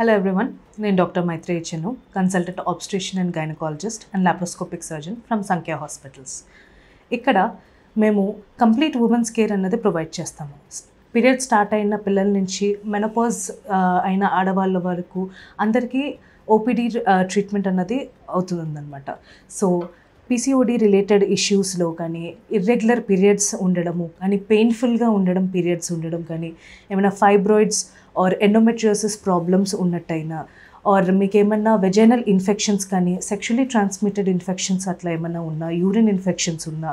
Hello everyone, I am Dr. Maitreyi Chennu, consultant obstetrician and gynecologist and laparoscopic surgeon from Sankhya Hospitals. ఇక్కడ మేము complete women's care అన్నది provide చేస్తాము. Period start అయిన పిల్లల నుంచి menopause అయిన ఆడవాళ్ళ వరకు అందరికీ ఓపీడీ ట్రీట్మెంట్ అన్నది అవుతుందన్నమాట. సో పీసీఓడి రిలేటెడ్ ఇష్యూస్లో కానీ ఇర్రెగ్యులర్ పీరియడ్స్ ఉండడము కానీ పెయిన్ఫుల్గా ఉండడం పీరియడ్స్ ఉండడం కానీ ఏమైనా ఫైబ్రాయిడ్స్ ఆర్ ఎండోమెట్రియోసిస్ ప్రాబ్లమ్స్ ఉన్నట్టయినా ఆర్ మీకు ఏమన్నా వెజైనల్ ఇన్ఫెక్షన్స్ కానీ సెక్షువల్లీ ట్రాన్స్మిటెడ్ ఇన్ఫెక్షన్స్ అట్లా ఏమన్నా ఉన్నా యూరిన్ ఇన్ఫెక్షన్స్ ఉన్నా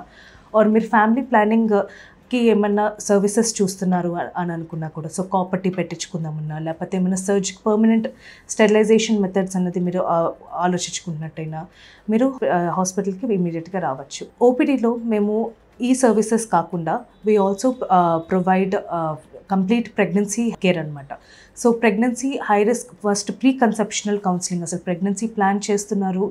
ఆర్ మీరు ఫ్యామిలీ ప్లానింగ్కి ఏమన్నా సర్వీసెస్ చూస్తున్నారు అని అనుకున్నా కూడా సో కాపర్టీ పెట్టించుకుందామన్నా లేకపోతే ఏమైనా పర్మనెంట్ స్టెరిలైజేషన్ మెథడ్స్ అన్నది మీరు ఆలోచించుకున్నట్టయినా మీరు హాస్పిటల్కి ఇమీడియట్గా రావచ్చు. ఓపీడీలో మేము ఈ సర్వీసెస్ కాకుండా we also provide complete pregnancy care అనమాట. So pregnancy high risk first pre conceptional counselling, అసలు ప్రెగ్నెన్సీ ప్లాన్ చేస్తున్నారు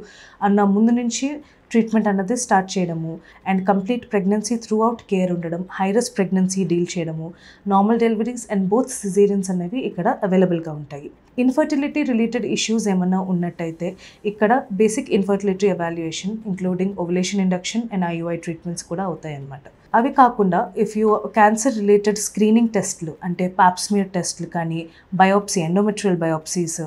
అన్న ముందు నుంచి ట్రీట్మెంట్ అన్నది స్టార్ట్ చేయడము and complete pregnancy throughout care ఉండడం, హై రిస్క్ ప్రెగ్నెన్సీ డీల్ చేయడము, normal deliveries and both caesareans అనేవి ఇక్కడ అవైలబుల్గా ఉంటాయి. ఇన్ఫర్టిలిటీ రిలేటెడ్ ఇష్యూస్ ఏమన్నా ఉన్నట్టయితే ఇక్కడ basic infertility evaluation including ovulation induction and IUI treatments కూడా అవుతాయి అన్నమాట. అవి కాకుండా if you cancer related screening టెస్ట్లు అంటే పాప్స్మియర్ టెస్ట్లు కానీ biopsy endometrial biopsies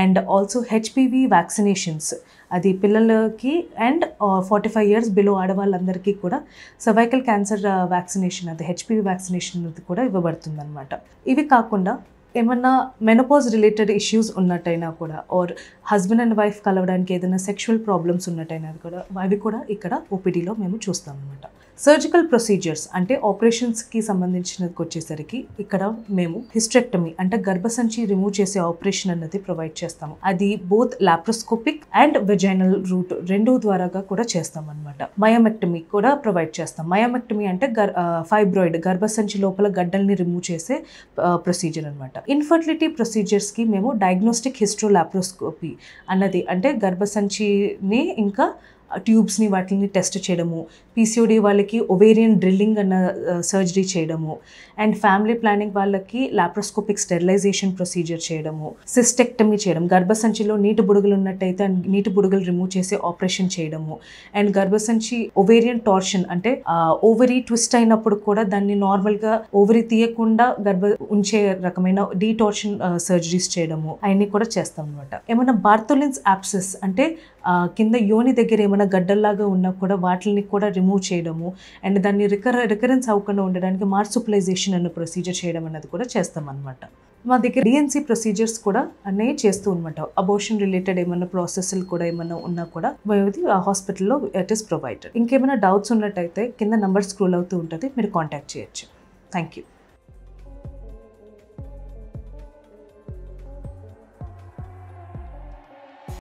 and also HPV vaccinations అది పిల్లలకి అండ్ 45 years బిలో ఆడవాళ్ళందరికీ కూడా సర్వైకల్ క్యాన్సర్ వ్యాక్సినేషన్ అది హెచ్పివి వ్యాక్సినేషన్ అది కూడా ఇవ్వబడుతుంది అనమాట. ఇవి కాకుండా ఏమన్నా మెనోపాజ్ రిలేటెడ్ ఇష్యూస్ ఉన్నట్టయినా కూడా ఆర్ హస్బెండ్ అండ్ వైఫ్ కలవడానికి ఏదైనా సెక్షువల్ ప్రాబ్లమ్స్ ఉన్నట్టయినా కూడా అవి కూడా ఇక్కడ ఓపీడీలో మేము చూస్తాం అనమాట. సర్జికల్ ప్రొసీజర్స్ అంటే ఆపరేషన్స్కి సంబంధించినది వచ్చేసరికి ఇక్కడ మేము హిస్టెక్టమీ అంటే గర్భసంచి రిమూవ్ చేసే ఆపరేషన్ అన్నది ప్రొవైడ్ చేస్తాము. అది both laparoscopic and vaginal route రెండు ద్వారాగా కూడా చేస్తాం అనమాట. మయోమెక్టమీ కూడా ప్రొవైడ్ చేస్తాం. మయోమెక్టమీ అంటే ఫైబ్రాయిడ్ గర్భసంచి లోపల గడ్డల్ని రిమూవ్ చేసే ప్రొసీజర్ అనమాట. ఇన్ఫర్టిలిటీ ప్రొసీజర్స్కి మేము డయాగ్నోస్టిక్ హిస్ట్రోలాప్రోస్కోపీ అన్నది అంటే గర్భసంచిని ఇంకా ట్యూబ్స్ని వాటిని టెస్ట్ చేయడము, పీసీఓడి వాళ్ళకి ఒవేరియన్ డ్రిల్లింగ్ అన్న సర్జరీ చేయడము అండ్ ఫ్యామిలీ ప్లానింగ్ వాళ్ళకి లాప్రోస్కోపిక్ స్టెరిలైజేషన్ ప్రొసీజర్ చేయడము, సిస్టెక్టమీ చేయడం, గర్భసంచిలో నీటి బుడగలు ఉన్నట్టయితే నీటి బుడగలు రిమూవ్ చేసే ఆపరేషన్ చేయడము అండ్ గర్భసంచి ఒవేరియన్ టార్షన్ అంటే ఓవరీ ట్విస్ట్ అయినప్పుడు కూడా దాన్ని నార్మల్గా ఓవరీ తీయకుండా ఉంచే రకమైన డీటార్షన్ సర్జరీస్ చేయడము అవన్నీ కూడా చేస్తాం అనమాట. ఏమైనా బార్థోలిన్స్ యాప్సిస్ అంటే కింద యోని దగ్గర ఏమైనా గడ్డల్లాగా ఉన్నా కూడా వాటిని కూడా రిమూవ్ చేయడము అండ్ దాన్ని రికరెన్స్ అవ్వకుండా ఉండడానికి మార్సుప్లైజేషన్ అన్న ప్రొసీజర్ చేయడం అన్నది కూడా చేస్తాం అనమాట. మా దగ్గర డిఎన్సీ ప్రొసీజర్స్ కూడా అన్నీ చేస్తూ అనమాట. అబోర్షన్ రిలేటెడ్ ఏమైనా ప్రాసెస్లు కూడా ఏమైనా ఉన్నా కూడా హాస్పిటల్లో ఇట్ ఈస్ ప్రొవైడెడ్. ఇంకేమైనా డౌట్స్ ఉన్నట్టయితే కింద నంబర్ స్క్రోల్ అవుతూ ఉంటుంది, మీరు కాంటాక్ట్ చేయొచ్చు. Thank you.